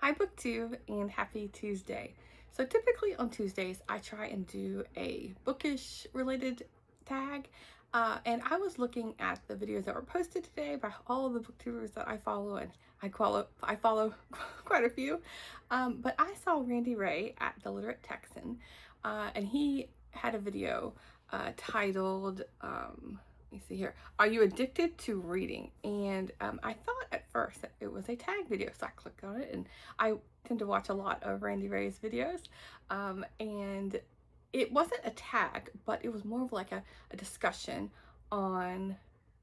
Hi BookTube and happy Tuesday. So typically on Tuesdays I try and do a bookish related tag and I was looking at the videos that were posted today by all the booktubers that I follow, and I follow quite a few, but I saw Randy Ray at The Literate Texan and he had a video titled let me see here. Are you addicted to reading? And I thought at first that it was a tag video, so I clicked on it, and I tend to watch a lot of Randy Ray's videos, and it wasn't a tag, but it was more of like a discussion on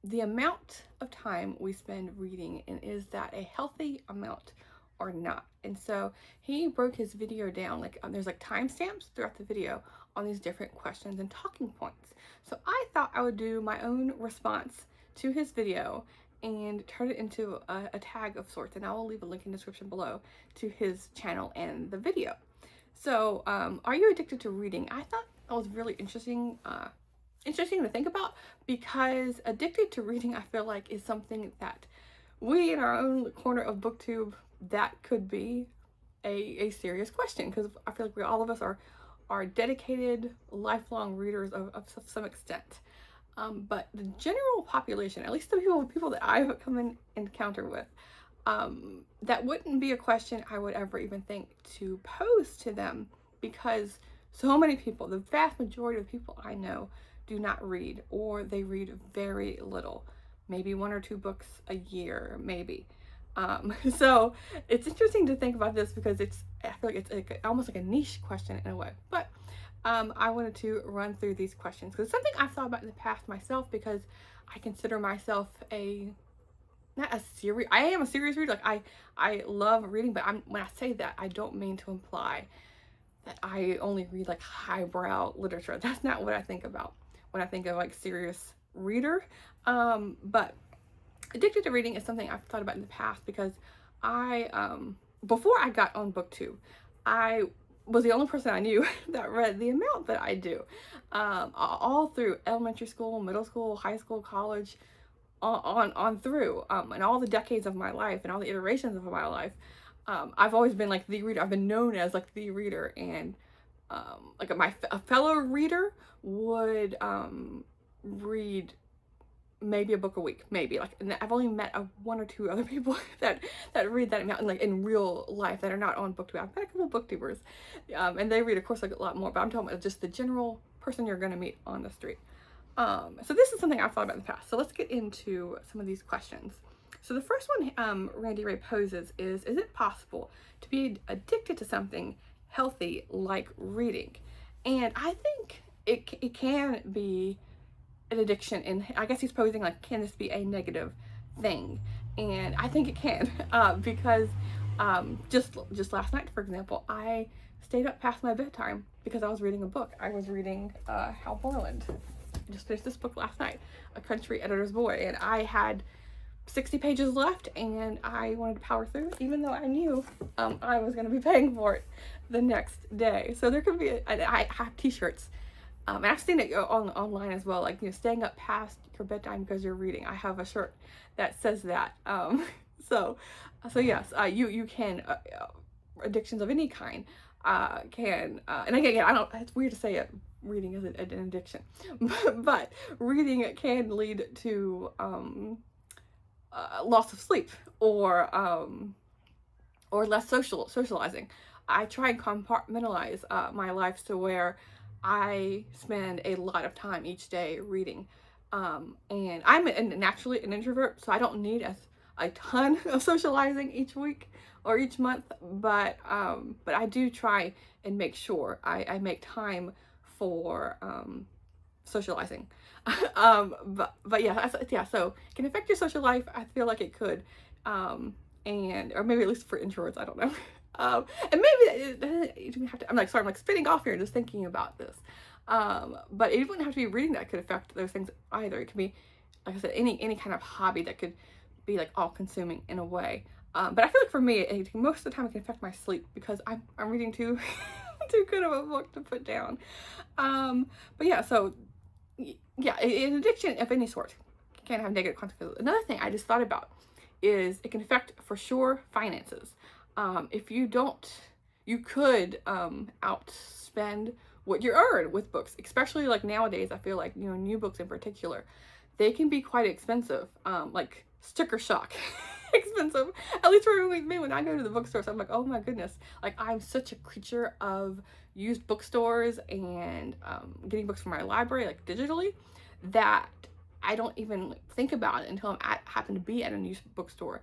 the amount of time we spend reading, and is that a healthy amount or not. And so he broke his video down, like there's like timestamps throughout the video on these different questions and talking points. So I thought I would do my own response to his video and turn it into a tag of sorts, and I will leave a link in the description below to his channel and the video. So are you addicted to reading? I thought that was really interesting to think about, because addicted to reading, I feel like, is something that we in our own corner of booktube, that could be a serious question, because I feel like all of us are dedicated lifelong readers of some extent. But the general population, at least the people that I've come in encounter with, that wouldn't be a question I would ever even think to pose to them, because so many people, the vast majority of people I know, do not read, or they read very little, maybe 1 or 2 books a year, maybe. So it's interesting to think about this, because I feel like it's like almost like a niche question in a way. But I wanted to run through these questions because it's something I've thought about in the past myself, because I consider myself I am a serious reader. Like I love reading, but when I say that, I don't mean to imply that I only read like highbrow literature. That's not what I think about when I think of like serious reader. But addicted to reading is something I've thought about in the past, because before I got on BookTube, I was the only person I knew that read the amount that I do, all through elementary school, middle school, high school, college, on through, and all the decades of my life and all the iterations of my life. I've always been like the reader. I've been known as like the reader, and like a fellow reader would read maybe a book a week, maybe. Like, and I've only met 1 or 2 other people that read that amount, like in real life, that are not on BookTube. I've met a couple booktubers, and they read, of course, like a lot more, but I'm talking about just the general person you're gonna meet on the street. So this is something I've thought about in the past. So let's get into some of these questions. So the first one Randy Ray poses is it possible to be addicted to something healthy like reading? And I think it can be an addiction, and I guess he's posing like, can this be a negative thing? And I think it can, because just last night, for example, I stayed up past my bedtime because I was reading a book. I was reading Hal Borland. I just finished this book last night, A Country Editor's Boy, and I had 60 pages left, and I wanted to power through it, even though I knew I was going to be paying for it the next day. So there could be I have t-shirts, and I've seen it online as well, like, staying up past your bedtime because you're reading. I have a shirt that says that. So yes, you can, addictions of any kind can, and again, it's weird to say it, reading is an addiction, but reading can lead to loss of sleep, or less socializing. I try and compartmentalize my life to where I spend a lot of time each day reading, and I'm naturally an introvert, so I don't need a ton of socializing each week or each month, but I do try and make sure I make time for socializing. But yeah, so it can affect your social life. I feel like it could, and or maybe at least for introverts, I don't know. And maybe you don't have to. I'm like, sorry, I'm like spinning off here just thinking about this. But it wouldn't have to be reading that could affect those things either. It could be, like I said, any kind of hobby that could be like all consuming in a way. But I feel like for me, most of the time it can affect my sleep, because I'm reading too too good of a book to put down. But yeah, so yeah, an addiction of any sort can have negative consequences. Another thing I just thought about is it can affect, for sure, finances. If you don't, you could outspend what you earn with books, especially like nowadays. I feel like, new books in particular, they can be quite expensive, like sticker shock expensive, at least for me. When I go to the bookstores, I'm like, oh my goodness, like I'm such a creature of used bookstores and getting books from my library like digitally, that I don't even think about it until happen to be at a used bookstore,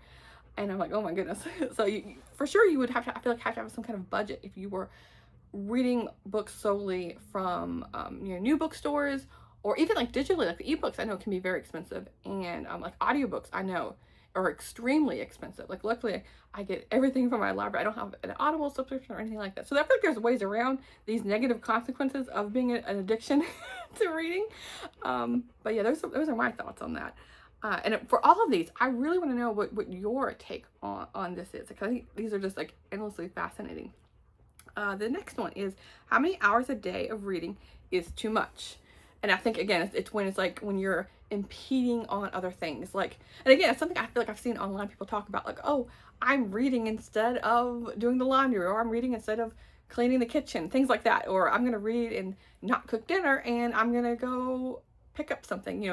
and I'm like, oh my goodness. So for sure you would have to, I feel like, have to have some kind of budget if you were reading books solely from new bookstores, or even like digitally, like the ebooks I know can be very expensive, and like audiobooks I know are extremely expensive. Like luckily I get everything from my library. I don't have an Audible subscription or anything like that. So I feel like there's ways around these negative consequences of being an addiction to reading. But yeah, those are my thoughts on that. And for all of these, I really want to know what your take on this is, because I think these are just like endlessly fascinating. The next one is, how many hours a day of reading is too much? And I think, again, it's when you're impeding on other things. Like, and again, it's something I feel like I've seen online people talk about, like, oh, I'm reading instead of doing the laundry, or I'm reading instead of cleaning the kitchen, things like that. Or I'm going to read and not cook dinner, and I'm going to go pick up something,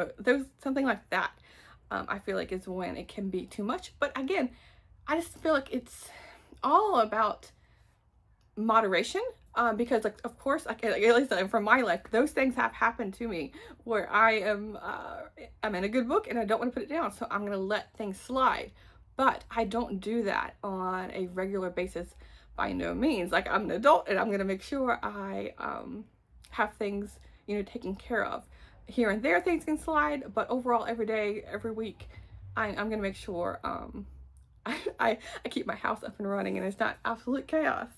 something like that. I feel like is when it can be too much. But again, I just feel like it's all about moderation, because like, of course, at least from my life, those things have happened to me where I'm in a good book and I don't want to put it down, so I'm gonna let things slide. But I don't do that on a regular basis, by no means. Like, I'm an adult and I'm gonna make sure I have things taken care of. Here and there things can slide, but overall, every day, every week, I'm gonna make sure I keep my house up and running and it's not absolute chaos.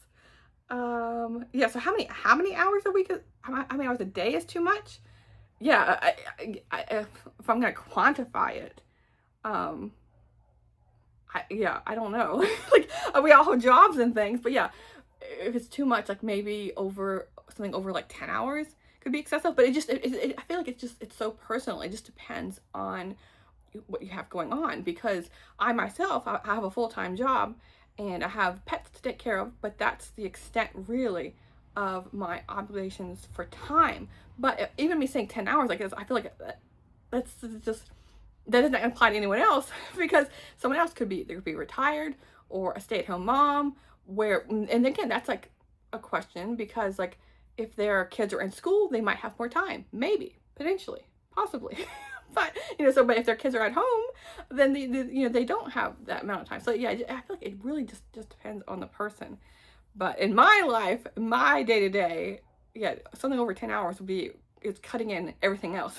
Yeah, so how many hours a week how many hours a day is too much? Yeah, if I'm gonna quantify it, I don't know. Like, we all have jobs and things, but yeah, if it's too much, like maybe something over like 10 hours could be excessive. But I feel like it's so personal. It just depends on what you have going on, because I myself, I have a full-time job and I have pets to take care of, but that's the extent really of my obligations for time. But even me saying 10 hours like this, I feel like that's just, that doesn't apply to anyone else, because someone else could be retired or a stay-at-home mom, and again, that's like a question, because like if their kids are in school, they might have more time, maybe, potentially, possibly. But but if their kids are at home, then they don't have that amount of time. So yeah, I feel like it really just depends on the person. But in my life, my day-to-day, yeah, something over 10 hours it's cutting in everything else.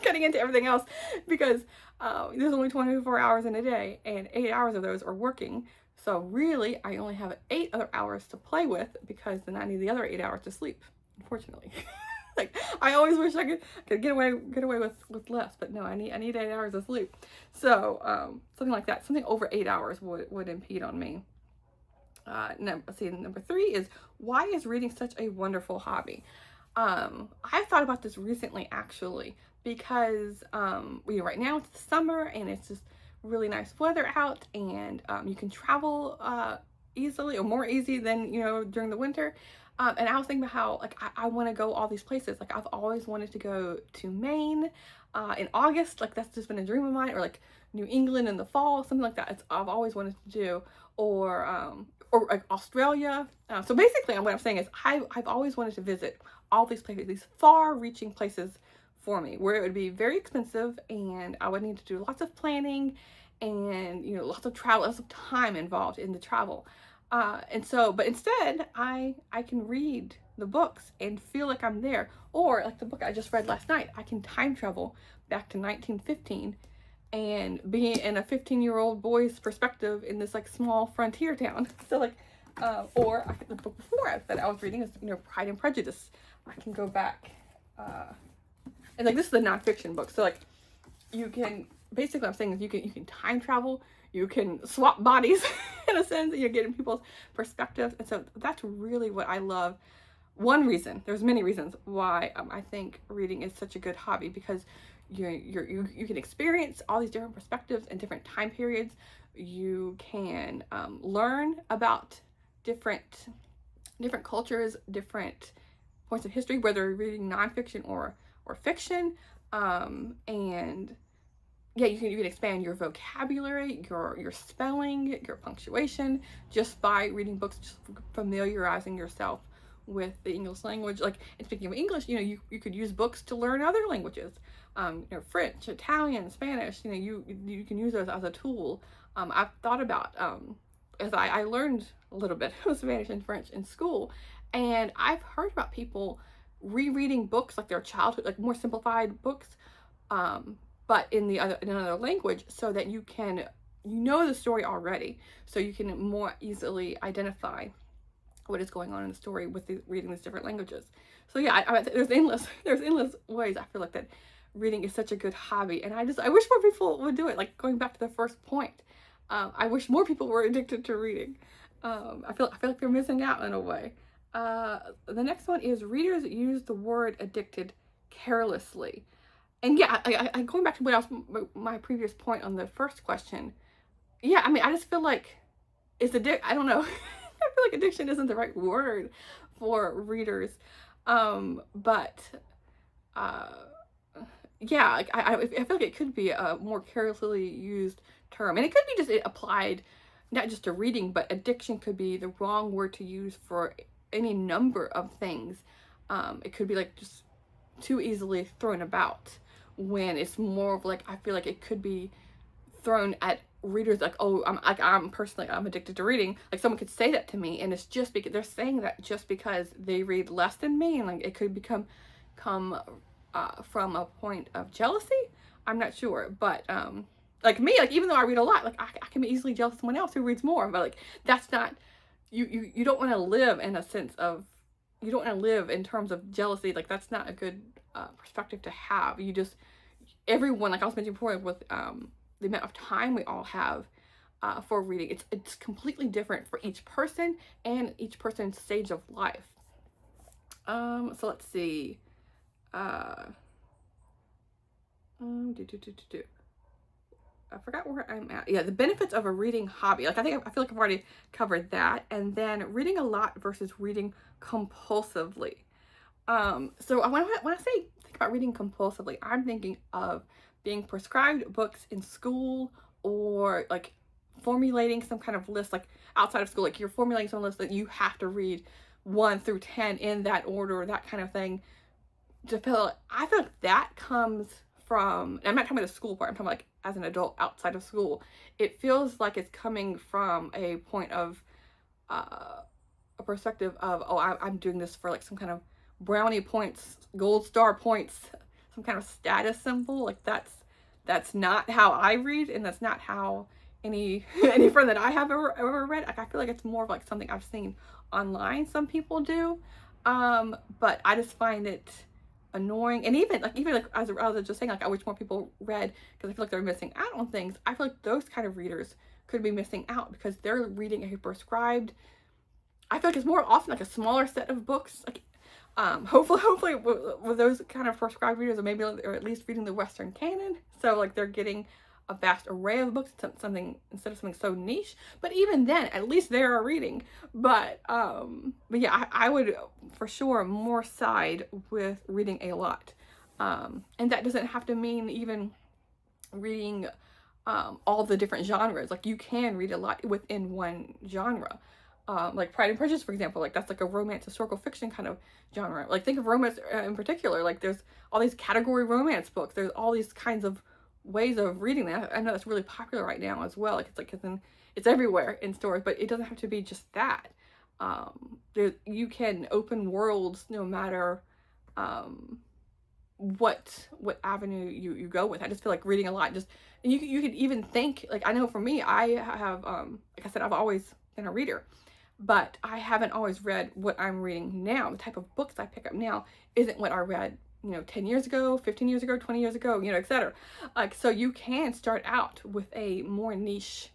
Cutting into everything else, because there's only 24 hours in a day, and 8 hours of those are working. So really, I only have 8 other hours to play with, because then I need the other 8 hours to sleep, unfortunately. Like, I always wish I could get away with less, but no, I need 8 hours of sleep. So something like that, something over 8 hours would impede on me. Number 3 is, why is reading such a wonderful hobby? I thought about this recently, actually, because right now it's the summer and it's just really nice weather out, and you can travel easily, or more easy than during the winter. And I was thinking about how, like, I want to go all these places. Like, I've always wanted to go to Maine in August. Like, that's just been a dream of mine. Or like New England in the fall, something like that. I've always wanted to do. Or like Australia. So basically, what I'm saying is, I've always wanted to visit all these places, these far-reaching places for me, where it would be very expensive and I would need to do lots of planning and lots of travel, lots of time involved in the travel. But instead, I can read the books and feel like I'm there. Or like the book I just read last night, I can time travel back to 1915 and be in a 15-year-old boy's perspective in this like small frontier town. So like, or the book before that I was reading is Pride and Prejudice. I can go back, and like this is the nonfiction book. So like, you can basically, I'm saying is you can time travel. You can swap bodies in a sense, and you're getting people's perspectives. And so that's really what I love. One reason, there's many reasons why I think reading is such a good hobby, because you can experience all these different perspectives and different time periods You can learn about different cultures, different points of history, whether you're reading nonfiction or fiction. And yeah, you can expand your vocabulary, your spelling, your punctuation, just by reading books, just familiarizing yourself with the English language. Like, and speaking of English, you could use books to learn other languages. French, Italian, Spanish. You can use those as a tool. I've thought about as I learned a little bit of Spanish and French in school, and I've heard about people rereading books like their childhood, like more simplified books, but in another language, so that you know the story already, so you can more easily identify what is going on in the story with reading these different languages. So yeah, there's endless ways I feel like that reading is such a good hobby, and I wish more people would do it. Like, going back to the first point, I wish more people were addicted to reading. I feel like they're missing out in a way. The next one is readers use the word addicted carelessly. And yeah, I going back to what else, my previous point on the first question. Yeah, I mean, I just feel like I don't know. I feel like addiction isn't the right word for readers. But yeah, like I feel like it could be a more carelessly used term, and it could be just applied not just to reading, but addiction could be the wrong word to use for any number of things. It could be like just too easily thrown about, when it's more of like, I feel like it could be thrown at readers like, oh, I'm personally, I'm addicted to reading. Like, someone could say that to me, and it's just because they're saying that just because they read less than me, and like it could come from a point of jealousy. I'm not sure, but like me, like even though I read a lot, like I can be easily jealous of someone else who reads more, but like that's not, you don't want to live in a sense of, you don't want to live in terms of jealousy. Like, that's not a good perspective to have. Everyone, like I was mentioning before, with the amount of time we all have for reading, it's completely different for each person and each person's stage of life. So let's see. I forgot where I'm at. Yeah, the benefits of a reading hobby. Like, I feel like I've already covered that. And then reading a lot versus reading compulsively. So when I think about reading compulsively, I'm thinking of being prescribed books in school, or like formulating some kind of list, like outside of school, like you're formulating some list that you have to read 1 through 10 in that order, that kind of thing. I feel like that comes from, I'm not talking about the school part, I'm talking like as an adult outside of school. It feels like it's coming from a point of a perspective of, oh, I'm doing this for like some kind of brownie points, gold star points, some kind of status symbol. Like, that's not how I read, and that's not how any friend that I have ever read. Like, I feel like it's more of like something I've seen online some people do, but I just find it annoying. And even like as I was just saying, like, I wish more people read, because I feel like they're missing out on things. I feel like those kind of readers could be missing out because they're reading a prescribed, I feel like it's more often like a smaller set of books. Like, hopefully with those kind of prescribed readers, or maybe they're at least reading the Western canon. So like they're getting a vast array of books, something instead of something so niche. But even then, at least they are reading. But yeah, I would for sure more side with reading a lot. And that doesn't have to mean even reading all the different genres. Like, you can read a lot within one genre. Like Pride and Prejudice, for example, like that's like a romance historical fiction kind of genre. Like, think of romance in particular. Like, there's all these category romance books. There's all these kinds of ways of reading that. I know that's really popular right now as well. Like, it's everywhere in stores, but it doesn't have to be just that. You can open worlds no matter what avenue you go with. I just feel like reading a lot, and you could even think, like, I know for me, I have like I said, I've always been a reader, but I haven't always read what I'm reading now. The type of books I pick up now isn't what I read 10 years ago, 15 years ago, 20 years ago, etc. Like, so you can start out with a more niche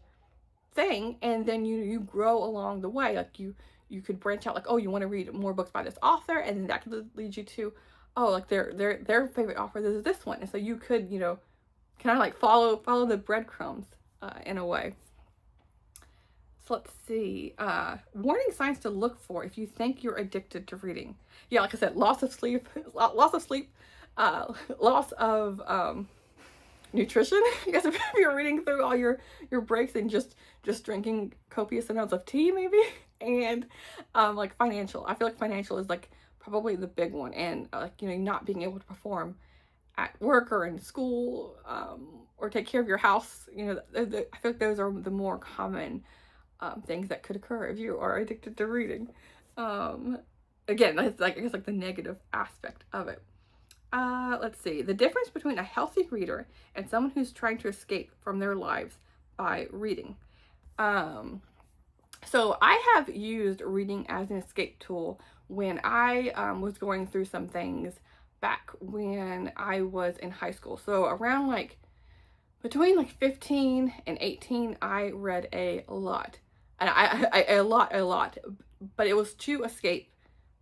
thing, and then you grow along the way. Like, you could branch out, like, oh, you want to read more books by this author, and then that could lead you to, oh, like their favorite author is this one. And so you could, kind of like follow the breadcrumbs in a way. So let's see. Warning signs to look for if you think you're addicted to reading. Yeah, like I said, loss of sleep, uh, loss of nutrition. You guys, if you're reading through all your breaks and just drinking copious amounts of tea, maybe, and like financial. I feel like financial is like probably the big one, and like not being able to perform at work or in school, or take care of your house. I feel like those are the more common things that could occur if you are addicted to reading. Again, that's like I guess like the negative aspect of it. Let's see. The difference between a healthy reader and someone who's trying to escape from their lives by reading. So I have used reading as an escape tool when I was going through some things back when I was in high school. So around like between like 15 and 18, I read a lot. And a lot, but it was to escape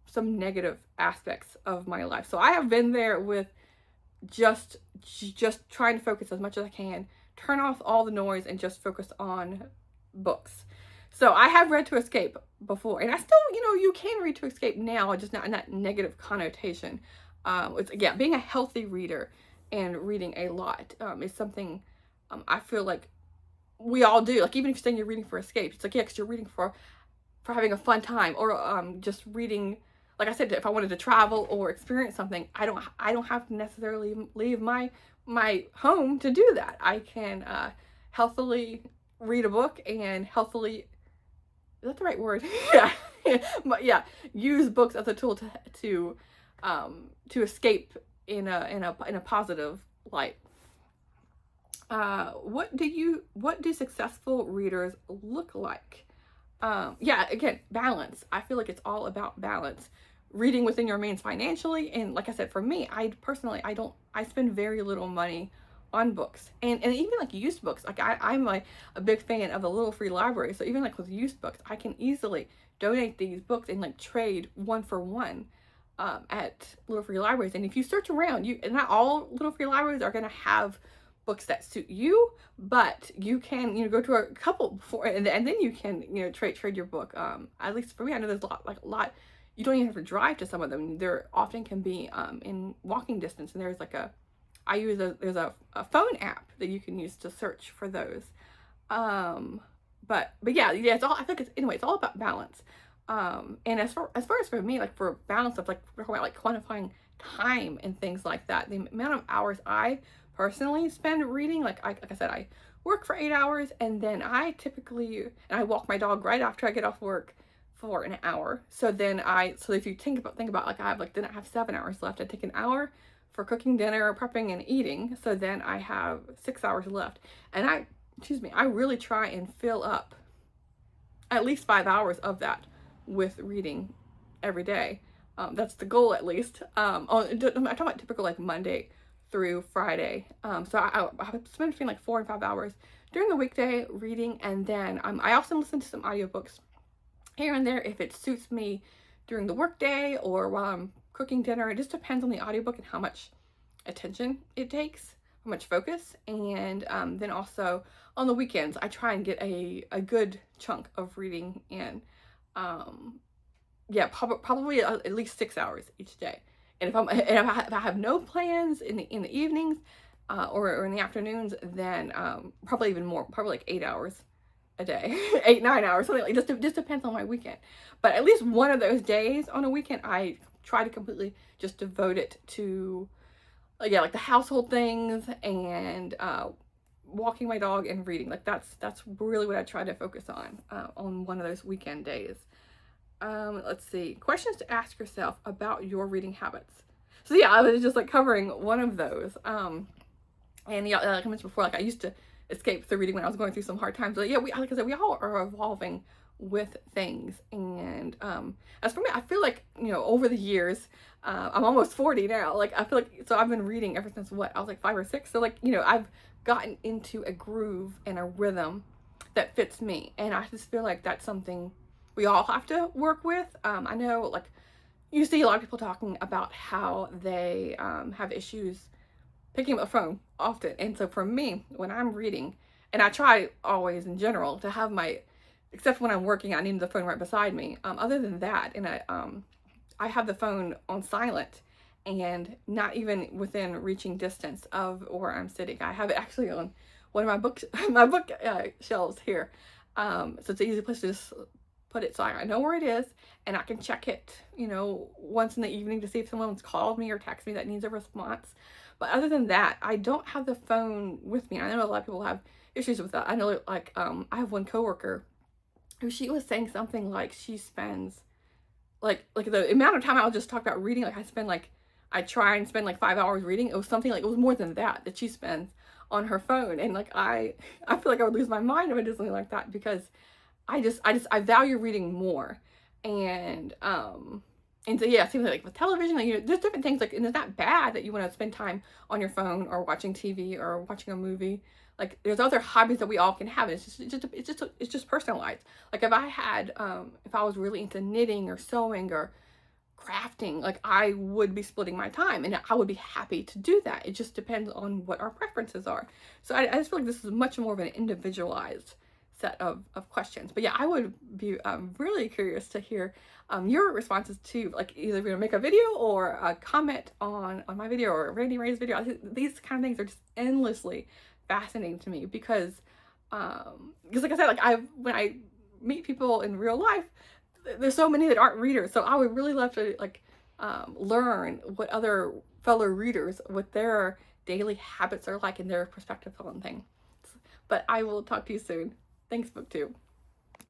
some negative aspects of my life. So I have been there with just trying to focus as much as I can, turn off all the noise and just focus on books. So I have read to escape before, and I still, you can read to escape now, just not in that negative connotation. It's, again, being a healthy reader and reading a lot is something I feel like we all do. Like, even if you're saying you're reading for escape, it's like, yeah, because you're reading for having a fun time, or just reading. Like I said, if I wanted to travel or experience something, I don't have to necessarily leave my home to do that. I can healthily read a book and healthily, is that the right word? Yeah. But yeah, use books as a tool to escape in a positive light. What do successful readers look like? Yeah, again, balance. I feel like it's all about balance. Reading within your means financially, and like I said, for me, I personally, I spend very little money on books, and even like used books. Like I'm a big fan of the Little Free Library, so even like with used books, I can easily donate these books and like trade one for one at Little Free Libraries. And if you search around, and not all Little Free Libraries are going to have books that suit you, but you can go to a couple before, and then you can trade your book. At least for me, I know there's a lot. You don't even have to drive to some of them. There often can be in walking distance, and there's like there's a phone app that you can use to search for those. But yeah, it's all, I think it's all about balance. And as far as for me, like for balance of like quantifying time and things like that, the amount of hours I personally spend reading, like I said, I work for 8 hours, and then I walk my dog right after I get off work for an hour. So if you think about like then I have 7 hours left. I take an hour for cooking dinner, prepping, and eating. So then I have 6 hours left, and I really try and fill up at least 5 hours of that with reading every day. That's the goal, at least. I'm talking about typical like Monday through Friday. So I spend between like 4 and 5 hours during the weekday reading, and then I also listen to some audiobooks here and there if it suits me during the workday or while I'm cooking dinner. It just depends on the audiobook and how much attention it takes, how much focus. And then also on the weekends, I try and get a good chunk of reading in. Yeah, probably at least 6 hours each day. And if I have no plans in the evenings or in the afternoons, then probably even more, probably like 8 hours a day, 8-9 hours, something like. Just depends on my weekend. But at least one of those days on a weekend, I try to completely just devote it to like the household things and walking my dog and reading. Like that's really what I try to focus on one of those weekend days. Let's see, questions to ask yourself about your reading habits. So yeah, I was just like covering one of those. And yeah, like I mentioned before, like I used to escape through reading when I was going through some hard times. But yeah, like I said, we all are evolving with things. And as for me, I feel like over the years, I'm almost 40 now. Like I feel like, so I've been reading ever since I was like 5 or 6. So like I've gotten into a groove and a rhythm that fits me, and I just feel like that's something we all have to work with. I know, like, you see a lot of people talking about how they have issues picking up a phone often. And so for me, when I'm reading, and I try always in general to have my except when I'm working, I need the phone right beside me. Other than that, and I have the phone on silent and not even within reaching distance of where I'm sitting. I have it actually on one of my books, my book shelves here. So it's an easy place to just put it so I know where it is, and I can check it, you know, once in the evening to see if someone's called me or texted me that needs a response. But other than that, I don't have the phone with me. I know a lot of people have issues with that. I know, like, I have one coworker who, she was saying something like she spends like the amount of time I'll just talk about reading, like I try and spend like 5 hours reading. It was something like, it was more than that she spends on her phone, and like I feel like I would lose my mind if I did something like that, because I value reading more. And so yeah, same like with television, like, you know, there's different things, like, and it's not bad that you want to spend time on your phone or watching TV or watching a movie. Like, there's other hobbies that we all can have. And it's just personalized. Like, if I was really into knitting or sewing or crafting, like, I would be splitting my time and I would be happy to do that. It just depends on what our preferences are. So I just feel like this is much more of an individualized set of questions. But yeah, I would be really curious to hear your responses to, like, either you're gonna make a video or a comment on my video or Randy Ray's video. I think these kind of things are just endlessly fascinating to me, because like I said, like, when I meet people in real life, there's so many that aren't readers. So I would really love to, like, learn what other fellow readers, what their daily habits are like and their perspective on things. But I will talk to you soon. Thanks, BookTube.